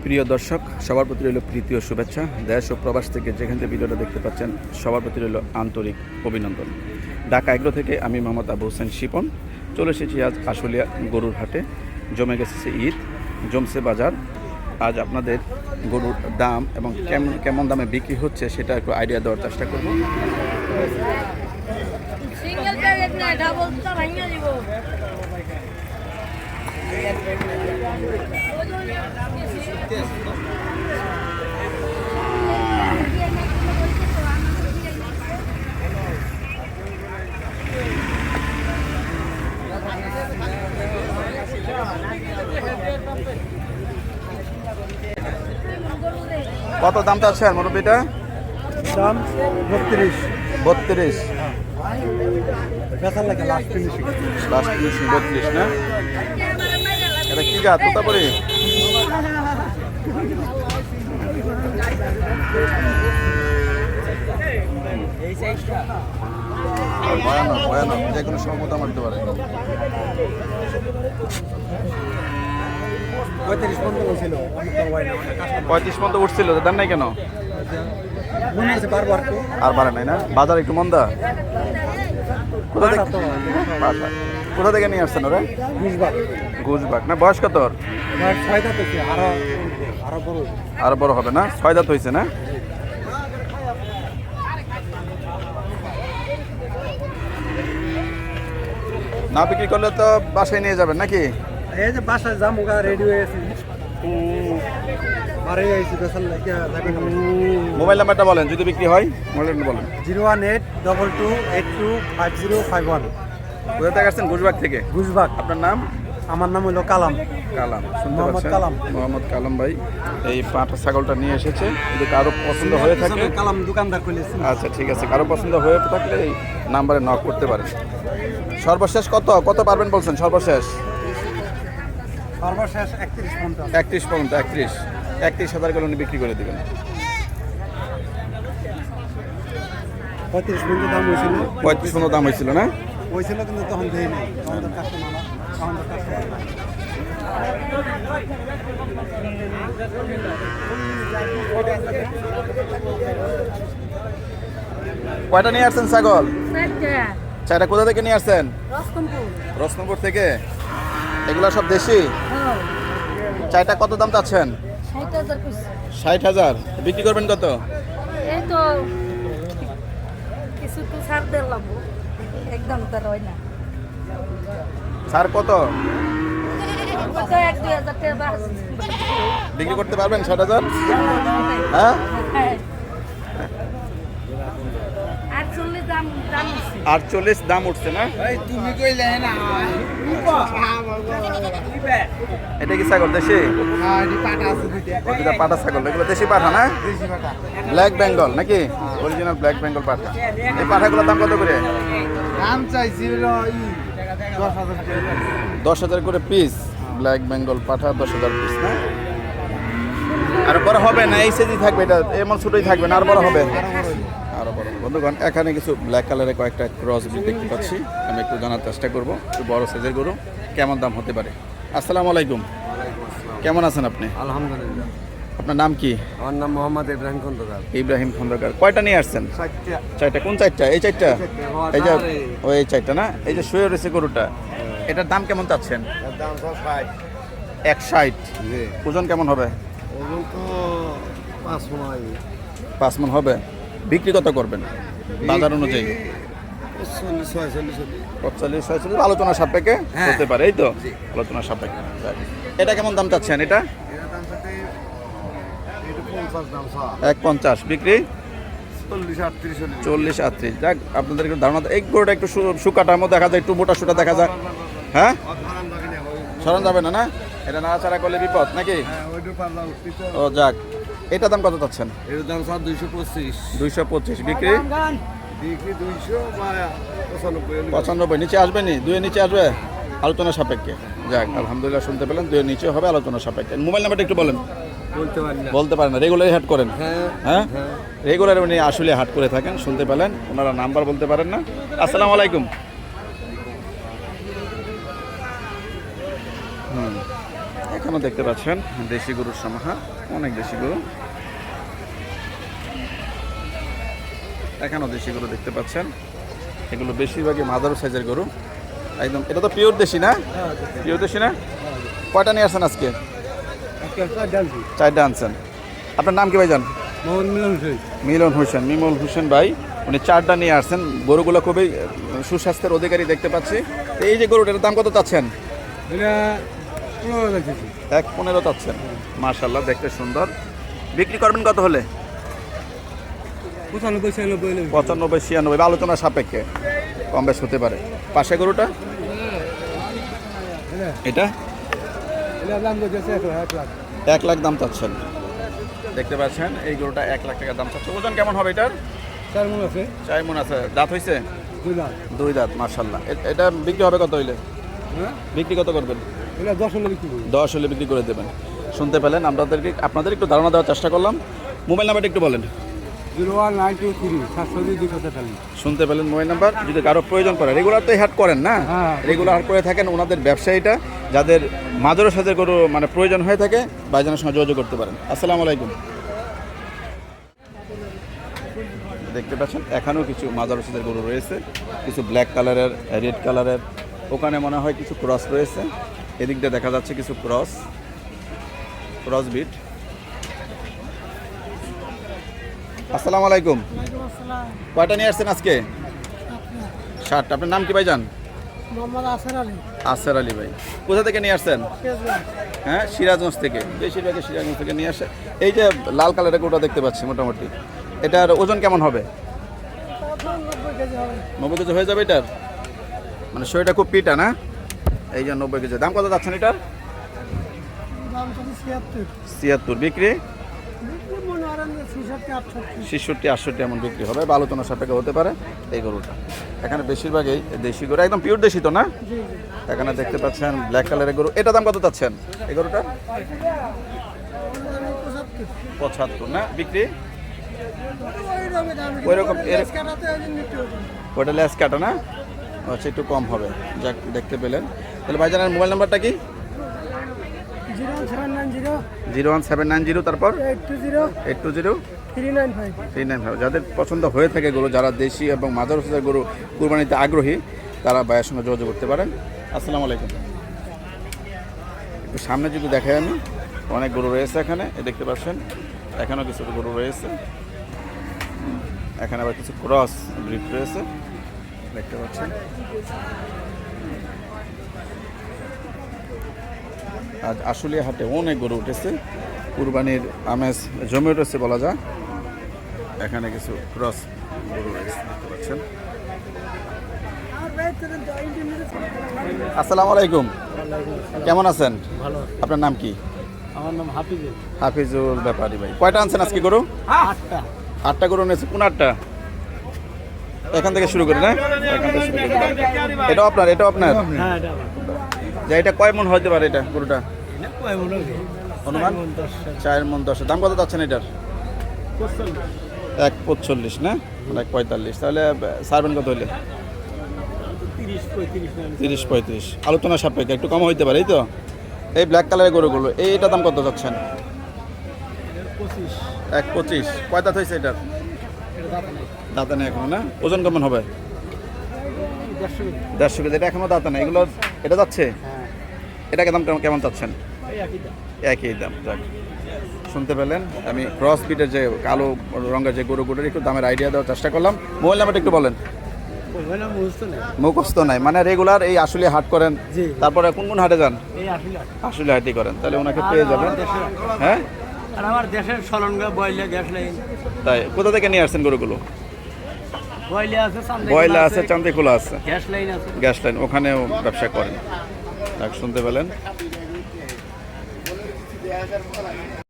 প্রিয় দর্শক, সবার প্রতি রইল প্রীতি ও শুভেচ্ছা। দেশ ও প্রবাস থেকে যেখান থেকে ভিডিওটা দেখতে পাচ্ছেন, সবার প্রতি রইল আন্তরিক অভিনন্দন। ঢাকা এগ্রো থেকে আমি মোহাম্মদ আবু হোসেন শিপন চলে এসেছি আজ আশুলিয়া গরুর হাটে। জমে গেছে ঈদ, জমছে বাজার। আজ আপনাদের গরুর দাম এবং কেমন দামে বিক্রি হচ্ছে সেটা একটু আইডিয়া দেওয়ার চেষ্টা করব। কত দাম চাচ্ছেন মুরব্বিটা? দাম 32 লাস্ট ফিনিশিং 32 না? এটা কি গা তোতাপুরি? ভয়ানক ভয়ানক, যে কোনো সময় দাম আসতে পারে। 35 পর্যন্ত ছিল। 35 পর্যন্ত উঠছিল, দেন নাই কেন? মনে আছে বারবার তো আর বাড়ে নাই না? বাজার একটু মন্দা। কোথা থেকে নিয়ে আসছেন ওরা? গুজবাগ না? বয়স কত ওর? 6 দাঁত হচ্ছে, আরো বড় হবে না? 6 দাঁত হয়েছে না? না বিক্রি করলে তো বাসায় নিয়ে যাবেন নাকি? এই যে বাসায় জামুগা রেডি হয়ে আছে। আরে এইছে দশাল লাগে যাবেন। মোবাইল নাম্বারটা বলেন যদি বিক্রি হয়। মোবাইলটা বলেন। 01822505051। কোথা থেকে আসছেন? গুজবাগ থেকে। গুজবাগ। আপনার নাম? আমার নাম হলো কালাম। শুনতে মোহাম্মদ পাচ্ছেন? কালাম। মোহাম্মদ কালাম ভাই এই পাঁঠা ছাগলটা নিয়ে এসেছে। যদি কারো পছন্দ হয়ে থাকে, কালাম দোকানদার কইলেছেন। আচ্ছা ঠিক আছে, কারো পছন্দ হয়ে থাকলে এই নাম্বারে নক করতে পারেন। সর্বশেষ কত পারবেন বলছেন? সর্বশেষ 31 পর্যন্ত। 31,000 করে উনি বিক্রি করে দেবেন। 35 পর্যন্ত দাম হয়েছিল। 35 দাম হয়েছিল না? হয়েছিল কিন্তু তখন দেই নাই। তখন তো কাস্টমার কয়টা নিয়ে আসছেন ছাগল? 4টা। কোথা থেকে নিয়ে আসছেন? রসমপুর থেকে। এগুলা সব দেশি? 4টা কত দাম চাচ্ছেন? 60,000। বিক্রি করবেন কত? এই তো কিছু তো ছাড় দিলাম, একদম তো রয় না। স্যার কত কত 1-2 হাজার টাকা বাস বিক্রি করতে পারবেন? 60,000? হ্যাঁ, 48 দাম উঠছে না? তুমি কইলে না। এটা কি ছাগল দেশি? হ্যাঁ, এটি পাটা আছে দুইটা। দুটা পাঠা ছাগল। এগুলো দেশি পাঠা না? দেশি পাটা। ব্ল্যাক বেঙ্গল নাকি? অরিজিনাল ব্ল্যাক বেঙ্গল পাঠা। এই পাঠাগুলোর দাম কত করে? দাম চাইছি হলো 10,000 টাকা। 10,000 করে পিস। ব্ল্যাক বেঙ্গল পাঠা 10,000 পিস না? আর বড় হবে না? এই সাইজই থাকবে? এটা এমন ছোটই থাকবে না? আর বড় হবে? আরো বড়। বন্ধুগণ, এখানে কিছু ব্ল্যাক কালারের কয়েকটা ক্রস ব্রিড দেখতে পাচ্ছি। আমি একটু জানার চেষ্টা করব একটু বড় সাইজের গরু কেমন দাম হতে পারে। আসসালামু আলাইকুম, কেমন আছেন আপনি? আলহামদুলিল্লাহ। আপনার নাম কি? আমার নাম মোহাম্মদ ইব্রাহিম খন্দকার। ইব্রাহিম খন্দকার। কয়টা নিয়ে আসছেন? 4টা। কোন 4টা? এই 4টা? এই যে ওই 4টা না? এই যে শুয়ে রয়েছে গরুটা, এটার দাম কেমন চাচ্ছেন? দাম 60। 160। ওজন কেমন হবে? ওজন তো 5 মণ হবে। বিক্রি কত করবেন বাজার অনুযায়ী? 45-46 আলোচনা সাপেক্ষে হতে পারে, এই তো আলোচনা সাপেক্ষে। এটা কেমন দাম চাচ্ছেন? এটা 150। বিক্রি 40-38। যাক, আপনাদের একটু ধারণা। এই গরুটা একটু শুকাটার মধ্যে দেখা যায়, একটু মোটা সোটা দেখা যায়। হ্যাঁ, সরান যাবে না? না, এটা নাড়াচাড়া করলে বিপদ নাকি? ও যাক, এটা দাম কত চাচ্ছেন? এর দাম 225। 225। বিক্রি 95। নিচে আসবে নি? 2 নিচে আসবে আলোচনা সাপেক্ষে। যাক, আলহামদুলিল্লাহ, শুনতে পেলেন 2 নিচে হবে আলোচনা সাপেক্ষে। মোবাইল নাম্বারটা একটু বলেন। বলতে পারেন না? রেগুলারই হাট করেন? হ্যাঁ, রেগুলার উনি আসলে হাট করে থাকেন, শুনতে পেলেন। ওনারা নাম্বার বলতে পারেন না। আসসালামু আলাইকুম। এখানে এখনও দেখতে পাচ্ছেন দেশি গরুর সমাহার, অনেক দেশি গরু। এখানেও দেশি গরু দেখতে পাচ্ছেন, এগুলো বেশিরভাগই মাদারো সাইজের গরু একদম। এটা তো পিওর দেশি না? পিওর দেশি না? কয়টা নিয়ে আসছেন আজকে? চারটা আনছেন। আপনার নাম কি ভাই জান? মিলন হোসেন। মিমল হোসেন ভাই, উনি চারটা নিয়ে আসছেন। গরুগুলো খুবই সুস্বাস্থ্যের অধিকারী দেখতে পাচ্ছি। তো এই যে গরুটার দাম কত চাচ্ছেন? 1.15 চাচ্ছেন। মাশাআল্লাহ, দেখতে সুন্দর। বিক্রি করবেন কত হলে? 95-96, আলোচনা সাপেক্ষে কম বেশ হতে পারে। পাশে গরুটা এটা 1 লাখ দাম চাচ্ছেন। দেখতে পাচ্ছেন এই গরুটা 1 লাখ টাকা দাম চাচ্ছে। ওজন কেমন হবে এটার? 4 মণ আছে। দাঁত হয়েছে? 2 দাঁত। মাশাআল্লাহ, এটা বিক্রি হবে কত হইলে? বিক্রি কত করবেন? 10 হলে বিক্রি করে দেবেন। শুনতে পেলেন, আপনাদের একটু ধারণা দেওয়ার চেষ্টা করলাম। মোবাইল নাম্বারটা একটু বলেন। 01923 শুনতে পেলেন মোবাইল নাম্বার। যদি কারো প্রয়োজন পড়ে, রেগুলার তো হাট করেন না? রেগুলার হাট করে থাকেন, ওনাদের ব্যবসায়ীটা যাদের মাদারো সাইজের গরু মানে প্রয়োজন হয়ে থাকে, ভাইজানের সঙ্গে যোগাযোগ করতে পারেন। আসসালামু আলাইকুম। দেখতে পাচ্ছেন এখানেও কিছু মাদারো সাইজের গরু রয়েছে, কিছু ব্ল্যাক কালারের, রেড কালারের। ওখানে মনে হয় কিছু ক্রস রয়েছে, এদিক দিয়ে দেখা যাচ্ছে কিছু ক্রস বিট। আসসালামু আলাইকুম। কয়টা নিয়ে আসছেন আজকে? 60টা। আপনার নাম কি ভাই জান? আসর আলী ভাই। কোথা থেকে নিয়ে আসছেন? হ্যাঁ, সিরাজগঞ্জ থেকে। বেশিরভাগই সিরাজগঞ্জ থেকে নিয়ে আসে। এই যে লাল কালারের গরুটা দেখতে পাচ্ছি, মোটামুটি এটার ওজন কেমন হবে? 90 কেজি হয়ে যাবে এটার? মানে শরীরটা খুব পিটা না? এই যে 90 কেজি। দাম কত যাচ্ছেন এটার? 76। বিক্রি 66-68 এমন বিক্রি হবে, বা আলোচনা সাপেক্ষে হতে পারে এই গরুটা। এখানে বেশিরভাগই দেশি গরু, একদম পিওর দেশি তো না? এখানে দেখতে পাচ্ছেন ব্ল্যাক কালারের গরু। এটা দাম কত চাচ্ছেন এই গরুটা? 75 না? বিক্রি ওইরকম? ওইটা লেস কাটা না? আচ্ছা, একটু কম হবে। যাক, দেখতে পেলেন। তাহলে ভাইজানের মোবাইল নাম্বারটা কি? 01790 তারপর 820-395। যাদের পছন্দ হয়ে থাকে গরু, যারা দেশি এবং মাদারো সাইজের গরু কুরবানিতে আগ্রহী, তারা ভাইয়ের সঙ্গে যোগাযোগ করতে পারেন। আসসালামু আলাইকুম। একটু সামনে যদি দেখাই, আমি অনেক গরু রয়েছে এখানে, দেখতে পাচ্ছেন। এখানেও কিছু গরু রয়েছে, এখানে আবার কিছু ক্রস ব্রিড রয়েছে, দেখতে পাচ্ছেন। আজ আশুলিয়া হাটে অনেক গরু উঠেছে, কুরবানির আমেজ জমে উঠেছে বলা যায়। এখানে কিছু ক্রস গরু রয়েছে, দেখতে পাচ্ছেন। আসসালামু আলাইকুম। কেমন আছেন? ভালো। আপনার নাম কি? আমার নাম হাফিজুল ব্যাপারী ভাই। কয়টা আনছেন আজকে গরু? 8টা গরু নিয়েছে। কোন 8টা? এখান থেকে শুরু করি না? এখান থেকে শুরু করি। এটাও আপনার? যে এটা কয় মন হতে পারে এটা গরুটা? অনুমান 4 মন 10। দাম কত চাচ্ছেন এটার? 1.45 না? 1.45। তাহলে সারবেন কত হইলে? 30-35। আলোচনা সাপেক্ষে একটু কম হইতে পারে, এই তো? এই ব্ল্যাক কালারের গরুগুলো, এইটার দাম কত চাচ্ছেন? 1.25। কয় দাঁত হয়েছে এটার? দাঁতে নেই এখনো না? ওজন কেমন হবে? 150 কেজি। এটা এখনো দাঁতে নেই এগুলো? এটা যাচ্ছে? এটাকে দাম কেমন চাচ্ছেন? একই দাম। যাক, শুনতে পেলেন। আমি ক্রস বিটের যে কালো রঙের যে গরুগুলোর একটু দামের আইডিয়া দেওয়ার চেষ্টা করলাম। মোবাইল নাম্বারটা একটু বলেন। মুখস্থ নাই মানে? রেগুলার এই আশুলিয়া হাট করেন? তারপরে কোন কোন হাটে যান? আশুলিয়া হাটই করেন, তাহলে ওনাকে পেয়ে যাবেন। হ্যাঁ, আর আমার দেশের সলনগা বয়লা গ্যাস লাইন। তাই? কোথা থেকে নিয়ে আসছেন গরুগুলো? বয়লা আছে, চান্দিখোলা আছে, গ্যাস লাইন, ওখানেও ব্যবসা করেন। শুনতে পেলেন।